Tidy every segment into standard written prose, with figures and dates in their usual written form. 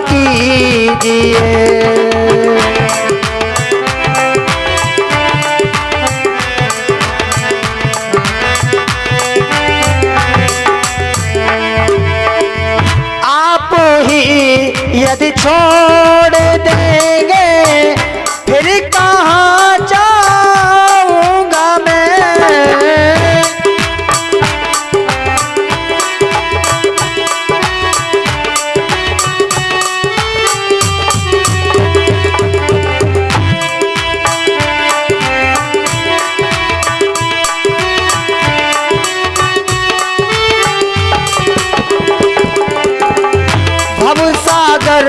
कीजिए। आप ही यदि छोड़ देंगे फिर कहाँ जाऊंगा मैं। भवसागर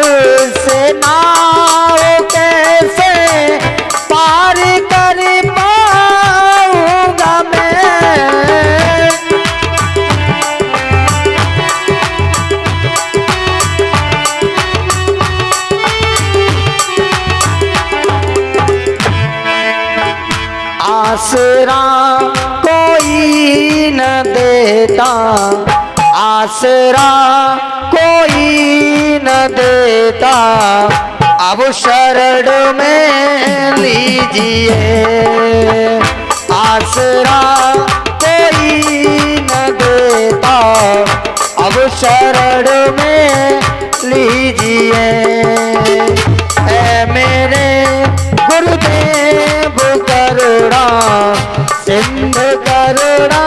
से नाव कैसे पार कर पाऊंगा मैं। आसरा कोई न देता, आसरा कोई न देता, अब शरण में लीजिए। आसरा कोई न देता, अब शरण में लीजिए। ऐ मेरे गुरुदेव करुणा सिंधु करुणा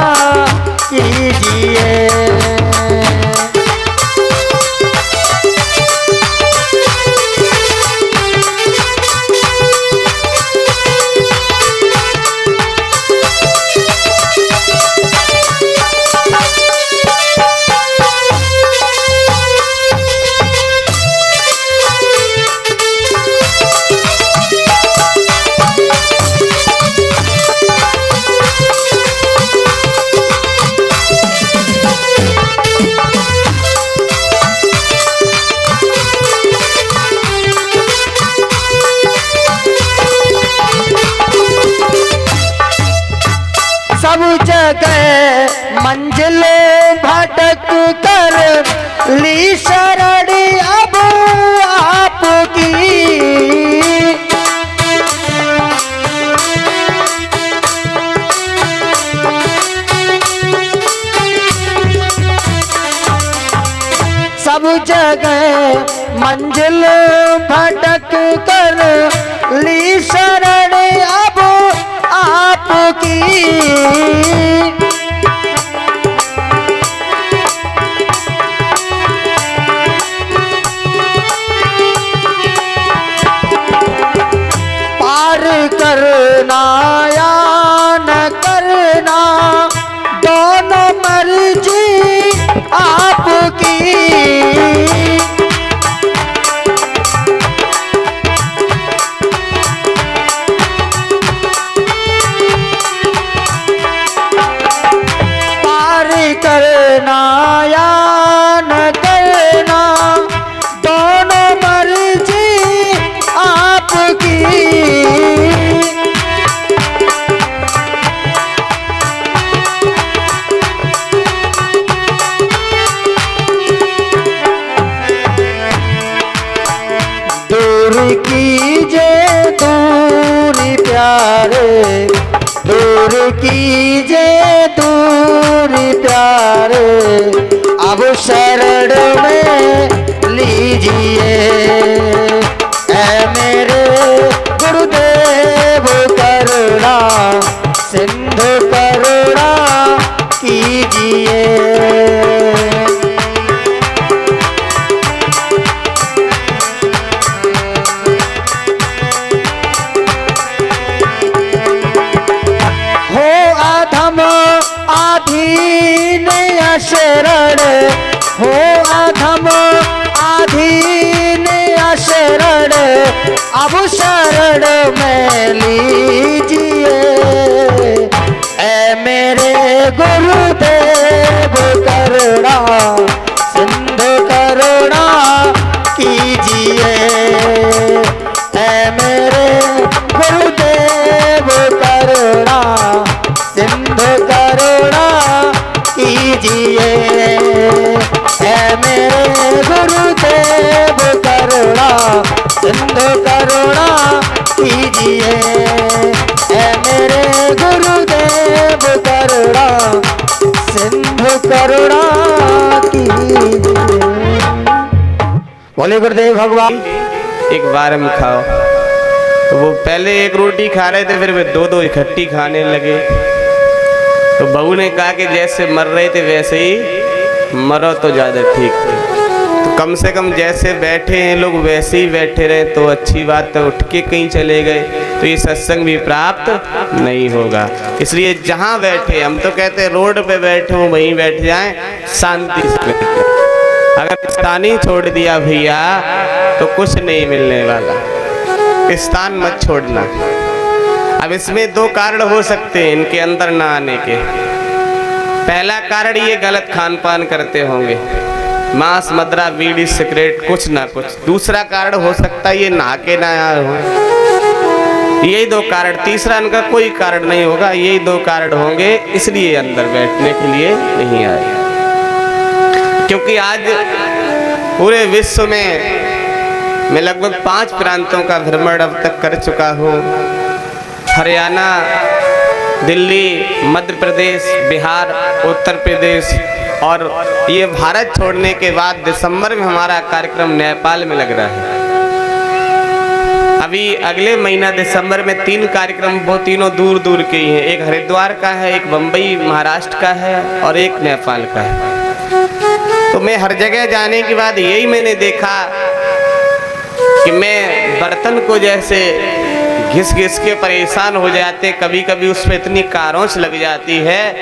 कीजिए। सब जगह मंजिल भटक कर ली शरण अब आपकी। सब जगह मंजिल भटक कर ली शरण अब आपकी। पार करना या न करना दोनों मर्जी आपकी। करना या न करना दोनों मर्जी आपकी। दूर कीजिए दूरी प्यारे, दूर कीजिए दूरी प्यारे, अब शरण में लीजिए। ऐ मेरे गुरुदेव करुणा सिंधु करुणा कीजिए। आधीन अशरण हो अधम आधीन अशरण, अब शरण में लीजिए। ऐ मेरे गुरुदेव करुणा सिंधु करुणा कीजिए। ऐ मेरे गुरुदेव करुणा सिंधु करुणा कीजिए। ऐ मेरे गुरुदेव करुणा करुणा कीजिए। बोले गुरुदेव भगवान। एक बार हम खाओ, तो वो पहले एक रोटी खा रहे थे, फिर वे दो दो इकट्ठी खाने लगे। तो बहू ने कहा कि जैसे मर रहे थे वैसे ही मरो तो ज़्यादा ठीक थे। तो कम से कम जैसे बैठे हैं लोग वैसे ही बैठे रहे तो अच्छी बात है। उठ के कहीं चले गए तो ये सत्संग भी प्राप्त नहीं होगा। इसलिए जहाँ बैठे, हम तो कहते हैं रोड पे बैठे हो वहीं बैठ जाएं, शांति से बैठ जाएं। अगर स्थान ही छोड़ दिया भैया तो कुछ नहीं मिलने वाला। स्थान मत छोड़ना। अब इसमें दो कारण हो सकते हैं इनके अंदर ना आने के। पहला कारण ये गलत खान पान करते होंगे, मांस मदिरा बीड़ी सिगरेट कुछ ना कुछ। दूसरा कारण हो सकता है ये नहा के ना आए हो। यही दो कारण, तीसरा इनका कोई कारण नहीं होगा। यही दो कारण होंगे इसलिए अंदर बैठने के लिए नहीं आए। क्योंकि आज पूरे विश्व में मैं लगभग 5 प्रांतों का भ्रमण अब तक कर चुका हूँ। हरियाणा, दिल्ली, मध्य प्रदेश, बिहार, उत्तर प्रदेश, और ये भारत छोड़ने के बाद दिसंबर में हमारा कार्यक्रम नेपाल में लग रहा है। अभी अगले महीना दिसंबर में 3 कार्यक्रम, वो तीनों दूर दूर के ही हैं। एक हरिद्वार का है, एक बम्बई महाराष्ट्र का है और एक नेपाल का है। तो मैं हर जगह जाने के बाद यही मैंने देखा कि मैं बर्तन को जैसे घिस घिस के परेशान हो जाते, कभी कभी उसमें इतनी कारोंच लग जाती है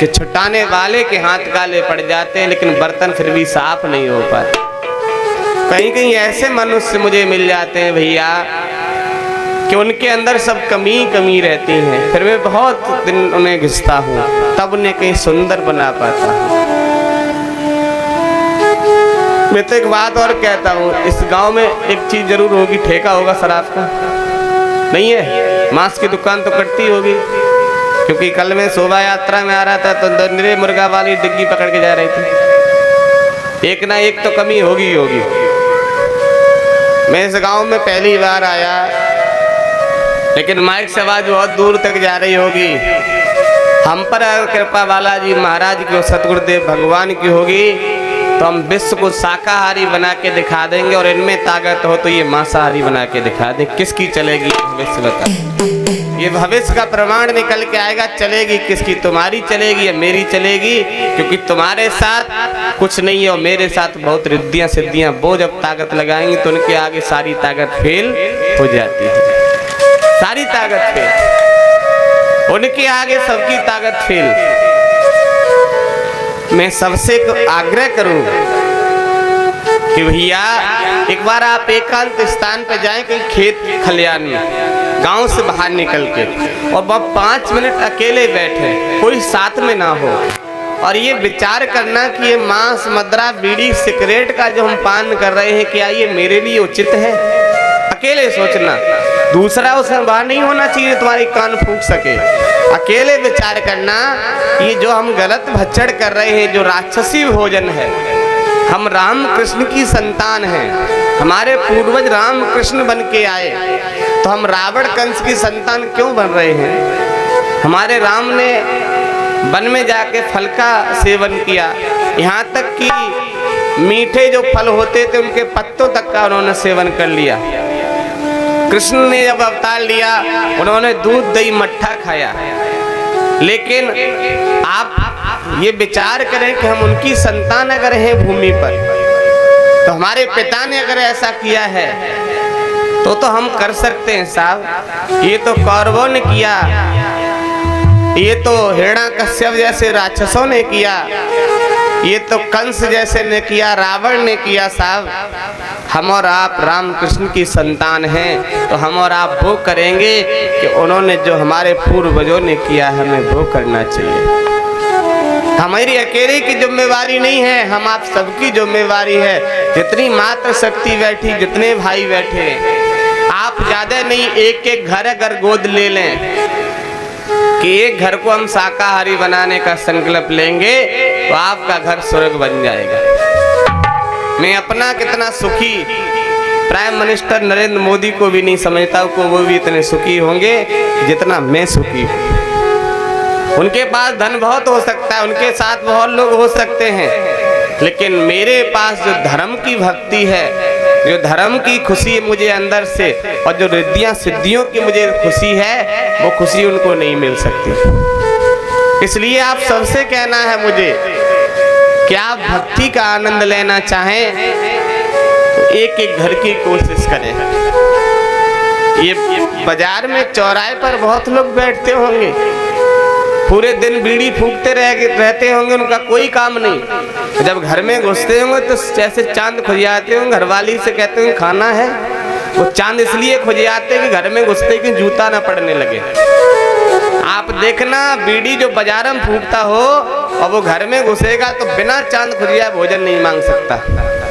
कि छुटाने वाले के हाथ काले पड़ जाते हैं, लेकिन बर्तन फिर भी साफ नहीं हो पाते। कहीं कहीं ऐसे मनुष्य मुझे मिल जाते हैं भैया कि उनके अंदर सब कमी कमी रहती है, फिर मैं बहुत दिन उन्हें घिसता हूँ, तब उन्हें कहीं सुंदर बना पाता हूँ। मैं तो एक बात और कहता हूँ, इस गांव में एक चीज जरूर होगी, ठेका होगा शराब का, नहीं है? मांस की दुकान तो कटती होगी, क्योंकि कल मैं शोभा यात्रा में आ रहा था तो निरे मुर्गा वाली डिग्गी पकड़ के जा रही थी। एक ना एक तो कमी होगी होगी। मैं इस गांव में पहली बार आया, लेकिन माइक से आवाज बहुत दूर तक जा रही होगी। हम पर कृपा बालाजी महाराज की और सतगुरुदेव भगवान की होगी तो हम विश्व को शाकाहारी बना के दिखा देंगे, और इनमें ताकत हो तो ये मांसाहारी बना के दिखा दें। किसकी चलेगी भविष्य बता? ये भविष्य का प्रमाण निकल के आएगा। चलेगी किसकी? तुम्हारी चलेगी या मेरी चलेगी? क्योंकि तुम्हारे साथ कुछ नहीं है और मेरे साथ बहुत रिद्धियां सिद्धियां। वो जब ताकत लगाएंगे तो उनके आगे सारी ताकत फेल हो जाती है। सारी ताकत फेल, उनके आगे सबकी ताकत फेल। मैं सबसे आग्रह करूं कि भैया एक बार आप एकांत स्थान पे जाएं, कहीं खेत खलियान में, गांव से बाहर निकल के, और वह 5 मिनट अकेले बैठे, कोई साथ में ना हो, और ये विचार करना कि ये मांस मदिरा बीड़ी सिगरेट का जो हम पान कर रहे हैं, क्या ये मेरे लिए उचित है? अकेले सोचना, दूसरा उसमें बाहर नहीं होना चाहिए तुम्हारी कान फूंक सके। अकेले विचार करना, ये जो हम गलत भक्षण कर रहे हैं, जो राक्षसी भोजन है। हम राम कृष्ण की संतान हैं, हमारे पूर्वज राम कृष्ण बन के आए, तो हम रावण कंस की संतान क्यों बन रहे हैं? हमारे राम ने वन में जाके फल का सेवन किया, यहाँ तक कि मीठे जो फल होते थे उनके पत्तों तक का उन्होंने सेवन कर लिया। कृष्ण ने जब अवतार लिया उन्होंने दूध दही मट्ठा खाया। लेकिन आप ये विचार करें कि हम उनकी संतान अगर हैं भूमि पर, तो हमारे पिता ने अगर ऐसा किया है तो हम कर सकते हैं साहब। ये तो कौरवों ने किया, ये तो हिरण्याकश्यप जैसे राक्षसों ने किया, ये तो कंस जैसे ने किया, रावण ने किया साहब। हम और आप राम कृष्ण की संतान हैं, तो हम और आप वो करेंगे कि उन्होंने जो हमारे पूर्वजों ने किया हमें वो करना चाहिए। हमारी अकेले की जिम्मेवारी नहीं है, हम आप सबकी जिम्मेवारी है। जितनी मात्र शक्ति बैठी, जितने भाई बैठे, आप ज्यादा नहीं, एक एक घर अगर गोद ले लें कि एक घर को हम शाकाहारी बनाने का संकल्प लेंगे तो आपका घर स्वर्ग बन जाएगा। मैं अपना कितना सुखी प्राइम मिनिस्टर नरेंद्र मोदी को भी नहीं समझता हूँ, को वो भी इतने सुखी होंगे जितना मैं सुखी हूँ। उनके पास धन बहुत हो सकता है, उनके साथ बहुत लोग हो सकते हैं, लेकिन मेरे पास जो धर्म की भक्ति है, जो धर्म की खुशी मुझे अंदर से, और जो रिद्धियां सिद्धियों की मुझे खुशी है, वो खुशी उनको नहीं मिल सकती। इसलिए आप सबसे कहना है मुझे कि आप भक्ति का आनंद लेना चाहें तो एक एक घर की कोशिश करें। ये बाजार में चौराहे पर बहुत लोग बैठते होंगे, पूरे दिन बीड़ी फूकते रहते होंगे, उनका कोई काम नहीं। जब घर में घुसते होंगे तो जैसे चांद खुज जाते होंगे, घरवाली से कहते होंगे खाना है। वो चांद इसलिए खुज जाते कि घर में घुसते कि जूता ना पड़ने लगे। आप देखना, बीड़ी जो बाजार में फूकता हो और वो घर में घुसेगा तो बिना चांद खुजिया भोजन नहीं मांग सकता।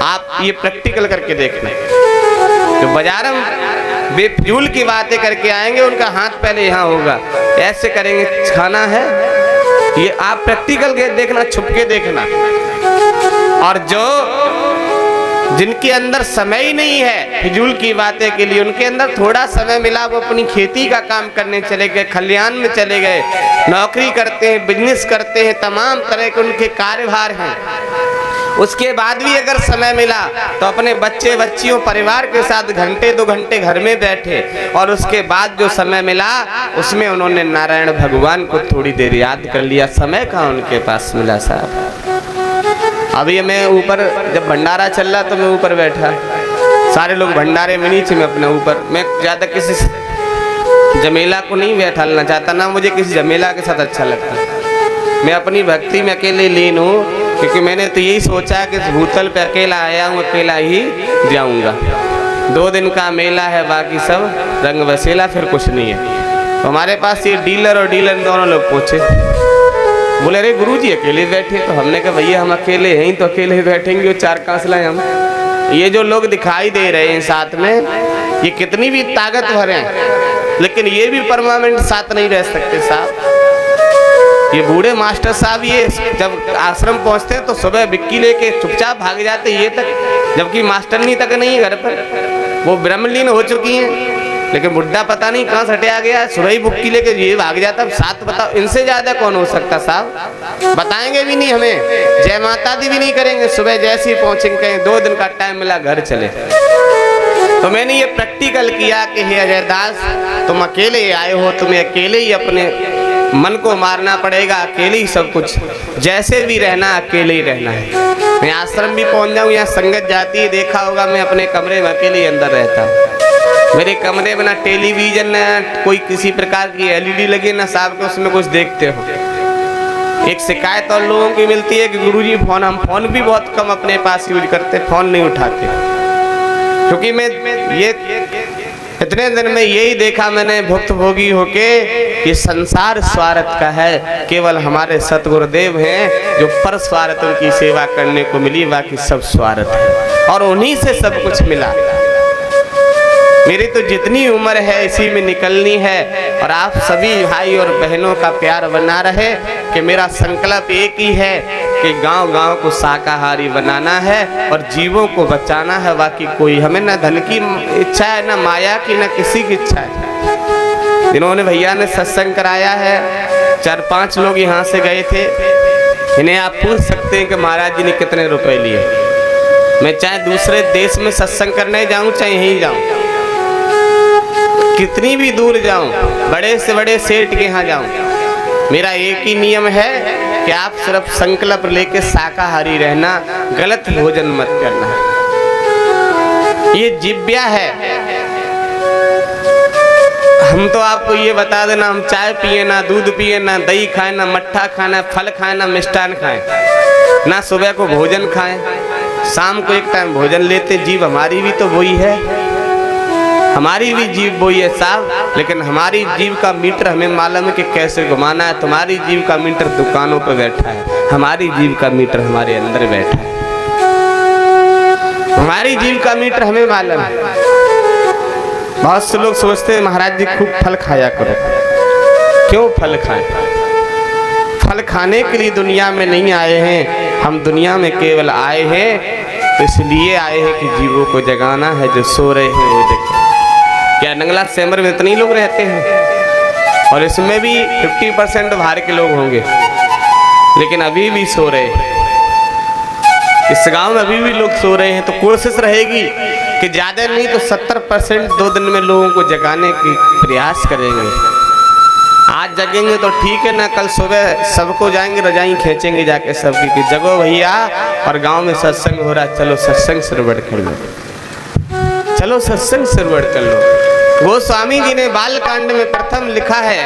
आप ये प्रैक्टिकल करके देखना। जो बाजार में बेफजूल की बातें करके आएंगे, उनका हाथ पहले यहाँ होगा, ऐसे करेंगे खाना है। ये आप प्रैक्टिकल के देखना, छुप के देखना। और जो जिनके अंदर समय ही नहीं है फिजूल की बातें के लिए, उनके अंदर थोड़ा समय मिला, वो अपनी खेती का काम करने चले गए, खलियान में चले गए, नौकरी करते हैं, बिजनेस करते हैं, तमाम तरह के उनके कार्यभार हैं। उसके बाद भी अगर समय मिला तो अपने बच्चे बच्चियों परिवार के साथ घंटे 2 घंटे घर में बैठे, और उसके बाद जो समय मिला उसमें उन्होंने नारायण भगवान को थोड़ी देर याद कर लिया। समय कहाँ उनके पास मिला साहब। अभी मैं ऊपर जब भंडारा चल रहा तो मैं ऊपर बैठा, सारे लोग भंडारे में नीचे, मैं अपने ऊपर। मैं ज़्यादा किसी जमेला को नहीं बैठाना चाहता, ना मुझे किसी जमेला के साथ अच्छा लगता। मैं अपनी भक्ति में अकेले लीन हूँ, क्योंकि मैंने तो यही सोचा कि भूतल पे अकेला आया हूँ, अकेला ही जाऊँगा। 2 दिन का मेला है, बाकी सब रंग बसेला, फिर कुछ नहीं है। तो हमारे पास ये डीलर और डीलर दोनों लोग पहुँचे, बोले अरे गुरुजी अकेले बैठे। तो हमने कहा भैया हम अकेले हैं तो अकेले ही बैठेंगे, और 4 कांसलाएं हम। ये जो लोग दिखाई दे रहे हैं साथ में, ये कितनी भी ताकतवर हैं, लेकिन ये भी परमानेंट साथ नहीं रह सकते साहब। ये बूढ़े मास्टर साहब ये जब आश्रम पहुंचते हैं तो सुबह बिक्की लेके चुपचाप भाग जाते ये तक, जबकि मास्टरनी तक नहीं है घर पर, वो ब्रह्मलीन हो चुकी हैं। लेकिन बुढ़ा पता नहीं कहाँ से हटिया गया, सुबह ही बुक्की लेके ये भाग जाता। साथ बताओ, इनसे ज्यादा कौन हो सकता साहब। बताएंगे भी नहीं हमें, जय माता दी भी नहीं करेंगे। सुबह जैसे ही पहुंचेंगे कहें 2 दिन का टाइम मिला, घर चले। तो मैंने ये प्रैक्टिकल किया कि हे अजय दास, तुम अकेले आए हो, तुम्हें अकेले ही अपने मन को मारना पड़ेगा, अकेले ही सब कुछ, जैसे भी रहना अकेले ही रहना है। मैं आश्रम भी पहुंच जाऊँ, यहाँ संगत जाती है, देखा होगा मैं अपने कमरे में अकेले ही अंदर रहता हूँ। मेरे कमरे में ना टेलीविजन, ना कोई किसी प्रकार की LED लगी, ना साहब के उसमें कुछ देखते हो। एक शिकायत और लोगों की मिलती है कि गुरुजी हम फोन भी बहुत कम अपने पास यूज करते, फोन नहीं उठाते। क्योंकि मैं ये इतने दिन में यही देखा मैंने भुक्त भोगी होके, ये संसार स्वार्थ का है, केवल हमारे सतगुरुदेव हैं जो पर स्वार्थ उनकी सेवा करने को मिली, बाकी सब स्वार्थ है, और उन्हीं से सब कुछ मिला। मेरी तो जितनी उम्र है इसी में निकलनी है, और आप सभी भाई और बहनों का प्यार बना रहे कि मेरा संकल्प एक ही है कि गांव-गांव को शाकाहारी बनाना है और जीवों को बचाना है। बाकी कोई हमें ना धन की इच्छा है, ना माया की, ना किसी की इच्छा है। जिन्होंने भैया ने सत्संग कराया है, 4-5 लोग यहाँ से गए थे, इन्हें आप पूछ सकते हैं कि महाराज जी ने कितने रुपए लिए। मैं चाहे दूसरे देश में सत्संग करने जाऊँ, चाहे यहीं जाऊँ, कितनी भी दूर जाऊं, बड़े से बड़े सेठ के यहाँ जाऊं, मेरा एक ही नियम है कि आप सिर्फ संकल्प लेके शाकाहारी रहना, गलत भोजन मत करना। ये जिब्या है। हम तो आपको ये बता देना, हम चाय पिए ना, दूध पिए ना, दही खाए ना, मट्ठा खाना, फल खाए ना, मिष्ठान खाएं ना, सुबह को भोजन खाएं, शाम को एक टाइम भोजन लेते। जीव हमारी भी तो वही है, हमारी भी जीव वही है साहब, लेकिन हमारी जीव का मीटर हमें मालूम है कि कैसे घुमाना है। तुम्हारी जीव का मीटर दुकानों पर बैठा है, हमारी जीव का मीटर हमारे अंदर बैठा है। हमारी जीव का मीटर हमें मालूम है। बहुत से लोग सोचते हैं महाराज जी खूब फल खाया करो। क्यों फल खाएं? फल खाने के लिए दुनिया में नहीं आए हैं, हम दुनिया में केवल आए हैं तो इसलिए आए हैं कि जीवों को जगाना है, जो सो रहे हैं वो जगें। क्या नंगला सेमर में इतने लोग रहते हैं और इसमें भी 50% बाहर के लोग होंगे, लेकिन अभी भी सो रहे हैं। इस गांव में अभी भी लोग सो रहे हैं। तो कोशिश रहेगी कि ज़्यादा नहीं तो 70% 2 दिन में लोगों को जगाने की प्रयास करेंगे। आज जगेंगे तो ठीक है ना, कल सुबह सबको जाएंगे रजाई खींचेंगे जाके सबकी कि जगो भैया, और गांव में सत्संग हो रहा, चलो सत्संग श्रवण कर लो, चलो सत्संग श्रवण कर लो। गोस्वामी जी ने बालकांड में प्रथम लिखा है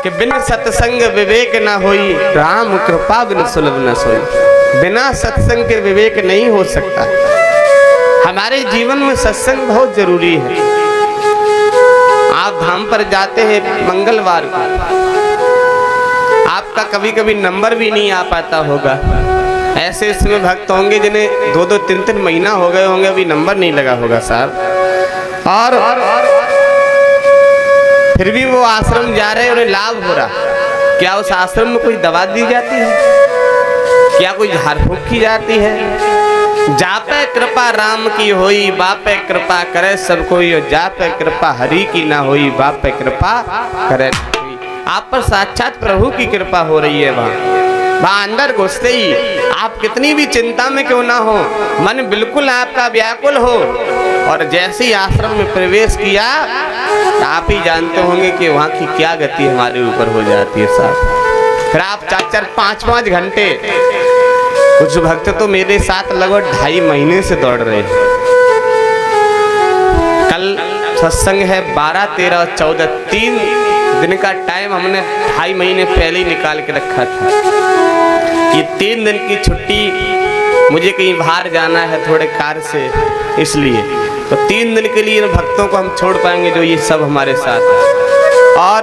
कि बिन सत्संग विवेक न होई, राम कृपा बिन सुलभ न सोई। बिना सत्संग के विवेक नहीं हो सकता। हमारे जीवन में सत्संग बहुत जरूरी है। आप धाम पर जाते हैं मंगलवार को, आपका कभी कभी नंबर भी नहीं आ पाता होगा। ऐसे इसमें भक्त होंगे जिन्हें 2-2, 3-3 महीना हो गए होंगे, अभी नंबर नहीं लगा होगा साहब, और फिर भी वो आश्रम जा रहे हैं, उन्हें लाभ हो रहा। क्या उस आश्रम में कोई दवा दी जाती है? क्या कोई झाड़ फूक की जाती है? जापे कृपा राम की होई, बापे कृपा करे सब कोई। जापे कृपा हरि की ना होई, बापे कृपा करे कोई। आप पर साक्षात प्रभु की कृपा हो रही है। वहाँ अंदर घुसते ही आप कितनी भी चिंता में क्यों ना हो, मन बिल्कुल आपका व्याकुल हो, और जैसे ही आश्रम में प्रवेश किया, आप ही जानते होंगे कि वहाँ की क्या गति हमारे ऊपर हो जाती है साहब। फिर आप 4-4, 5-5 घंटे, कुछ भक्त तो मेरे साथ लगभग 2.5 महीने से दौड़ रहे हैं। कल सत्संग है 12, 13 और 14, 3 दिन का टाइम हमने 2.5 महीने पहले ही निकाल के रखा था। ये 3 दिन की छुट्टी, मुझे कहीं बाहर जाना है थोड़े कार्य से, इसलिए तो 3 दिन के लिए भक्तों को हम छोड़ पाएंगे जो ये सब हमारे साथ है। और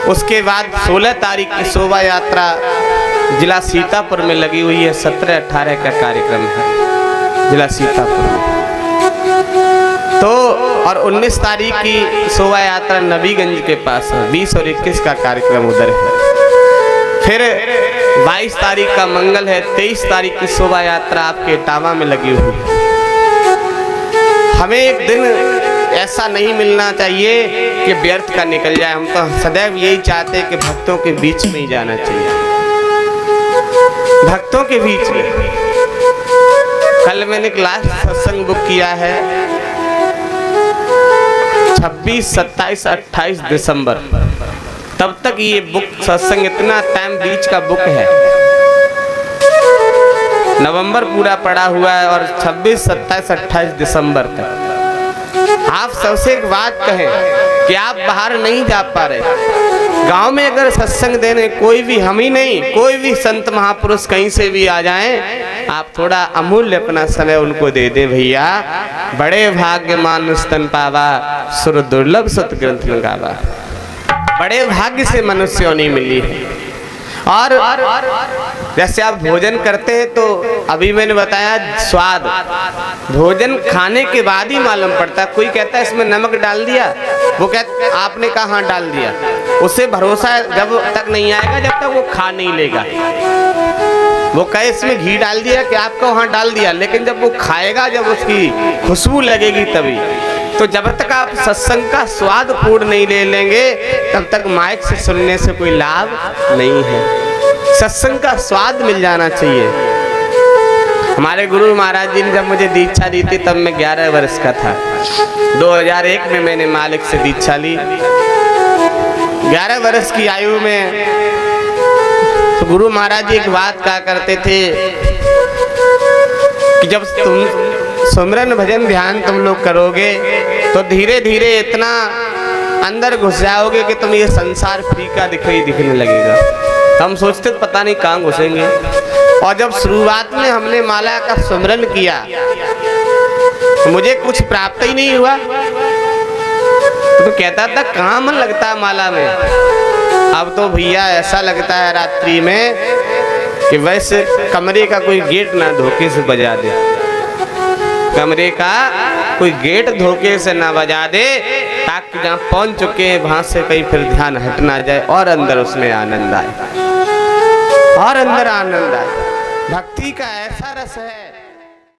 उसके बाद 16 तारीख की शोभा यात्रा जिला सीतापुर में लगी हुई है। 17-18 का कार्यक्रम है जिला सीतापुर में। तो और 19 तारीख की शोभा यात्रा नबीगंज के पास है। 20 और 21 का कार्यक्रम उधर है। फिर 22 तारीख का मंगल है। 23 तारीख की शोभा यात्रा आपके इटावा में लगी हुई है। हमें एक दिन ऐसा नहीं मिलना चाहिए कि व्यर्थ का निकल जाए। हम तो सदैव यही चाहते हैं कि भक्तों के बीच में ही जाना चाहिए, भक्तों के बीच में। कल मैंने क्लास सत्संग बुक किया है 26, 27, 28 दिसंबर। तब तक ये बुक सत्संग, इतना टाइम बीच का बुक है। नवंबर पूरा पड़ा हुआ है और 26, 27, 28 दिसंबर तक। आप सबसे एक बात कहें कि आप बाहर नहीं जा पा रहे, गांव में अगर सत्संग देने कोई भी, हम ही नहीं, कोई भी संत महापुरुष कहीं से भी आ जाएं, आप थोड़ा अमूल्य अपना समय उनको दे दें। भैया बड़े भाग्यमान स्तन पावा, सुर दुर्लभ सतग्रंथ लगावा। बड़े भाग्य से मनुष्यों नहीं मिली है। और जैसे आप भोजन करते हैं तो अभी मैंने बताया स्वाद भोजन खाने के बाद ही मालूम पड़ता है। कोई कहता है इसमें नमक डाल दिया, वो कहता आपने कहा हाँ डाल दिया, उसे भरोसा जब तक नहीं आएगा जब तक वो खा नहीं लेगा। वो कहे इसमें घी डाल दिया कि आपको हाँ डाल दिया, लेकिन जब वो खाएगा, जब उसकी खुशबू लगेगी तभी। तो जब तक आप सत्संग का स्वाद पूर्ण नहीं ले लेंगे तब तक माइक से सुनने से कोई लाभ नहीं है। सत्संग का स्वाद मिल जाना चाहिए। हमारे गुरु महाराज जी ने जब मुझे दीक्षा दी थी तब मैं 11 वर्ष का था। 2001 में मैंने मालिक से दीक्षा ली। 11 वर्ष की आयु में तो गुरु महाराज जी एक बात कहा करते थे कि जब तुम सुमरन भजन ध्यान तुम लोग करोगे तो धीरे धीरे इतना अंदर घुस जाओगे कि तुम ये संसार फीका दिखने लगेगा। तो हम सोचते पता नहीं कहाँ घुसेंगे। और जब शुरुआत में हमने माला का सुमरन किया तो मुझे कुछ प्राप्त ही नहीं हुआ। तो कहता था कहाँ मन लगता है माला में। अब तो भैया ऐसा लगता है रात्रि में कि वैसे कमरे का कोई गेट ना धोखे से बजा दे, कमरे का कोई गेट धोखे से ना बजा दे, ताकि जहाँ पहुँच चुके हैं वहाँ से कहीं फिर ध्यान हट ना जाए और अंदर उसमें आनंद आए, और अंदर आनंद आए। भक्ति का ऐसा रस है।